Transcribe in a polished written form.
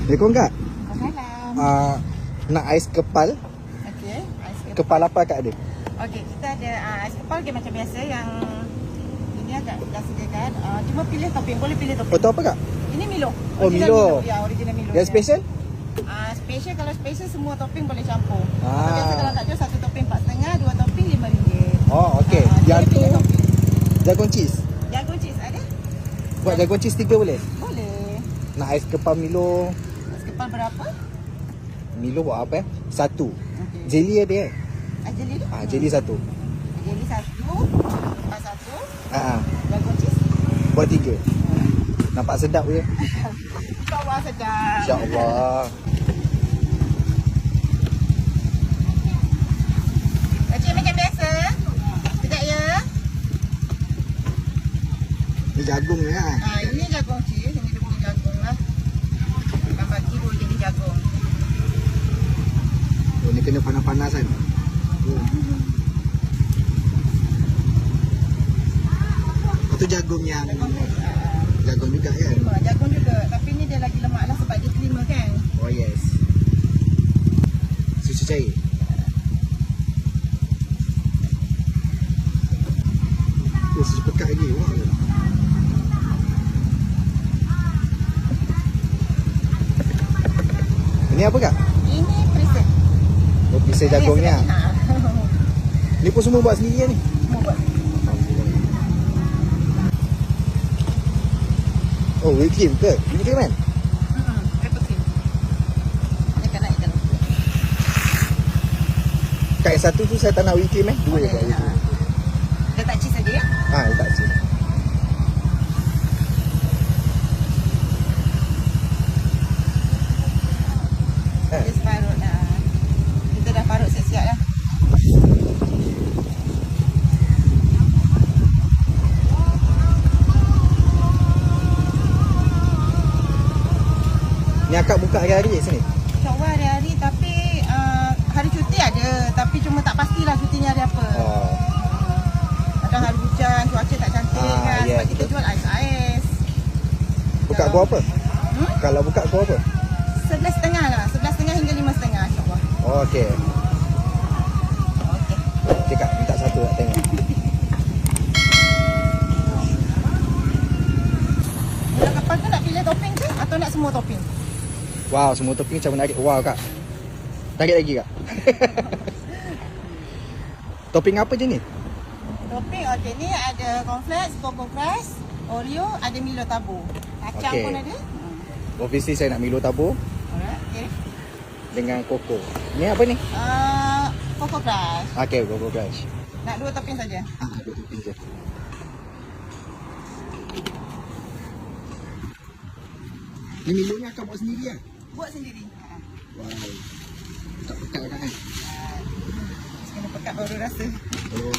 Assalamualaikum kak. Salam. Nak ais kepal. Okey, ais kepal. Kepal apa kak ada? Okey, kita ada ais kepal okay, macam biasa yang ini agak dah sediakan. Cuma pilih topping, boleh pilih topping. Oh tu apa kak? Ini Milo. Oh, Original Milo. Ya, original Milo. Yang special? Special kalau special semua topping boleh campur. Ah. Biasa kalau tak jual satu topping RM4.5, dua topping RM5. Oh okey. Yang tu jagung cheese. Jagung cheese ada? Buat jagung cheese 3 boleh? Boleh. Nak ais kepal Milo. Ais kepal berapa? Milo buat apa Satu. Okey. Jelly ada Jelly tu? jelly satu. Jelly satu, kepal satu, jagung cheese. Buat 3. Nampak sedap je. Bawah sedap. InsyaAllah. Cik macam biasa. Sekejap ya. Ni jagung ni kan? Ini jagung cheese, ini dia punya jagung lah. Tambah kilo jadi jagung. Oh ni kena panas-panas kan? Oh. Itu jagung yang jagung juga kan? Jagung juga, tapi ni dia lagi lemak lah sebab dia terima kan. Oh yes. Susu cair. Oh susu pekat lagi. Wah. Ini apa kak? Ini preset. Oh pisau jagungnya. Ha. Ni pun semua buat sendiri ni. Semua buat. Oh whipped cream ke? Whipped cream kan? Pepper cream. Dia kan naikkan. Kak yang satu tu saya tak nak whipped cream Dua je kak. Dia tak cheese saja ya? Letak sini. Dia separut dah. Kita dah parut siap-siap dah. Ni akak buka hari-hari kat sini? InsyaAllah hari-hari tapi hari cuti ada. Tapi cuma tak pastilah cutinya hari apa. Oh. Kadang hari hujan, cuaca tak cantik kan. Ya, Sebab kita betul. jual ais-ais. Buka pukul apa? Kalau buka pukul apa? 11.30 lah. 11.30 hingga 5.30 insyaAllah. Oh okey. Okey. Okey kak, minta satu nak tengok. Gula kapal tu nak pilih topping ke? Atau nak semua topping? Wow, semua topping macam menarik. Wow kak. Tarik lagi kak. Topping apa je ni? Topping okey ni ada cornflakes, cocoa crust, Oreo, ada Milo tabur. Kacang Okey. pun ada. Obviously saya nak Milo tabur Alright, okey. dengan koko. Ni apa ni? Cocoa crust. Okey, koko crush. Nak 2 topping saja. Dua topping je. Ni Milo ni akak buat sendiri kan? Buat sendiri. Wow. Tak pekat kan? Kena pekat baru rasa. Oh.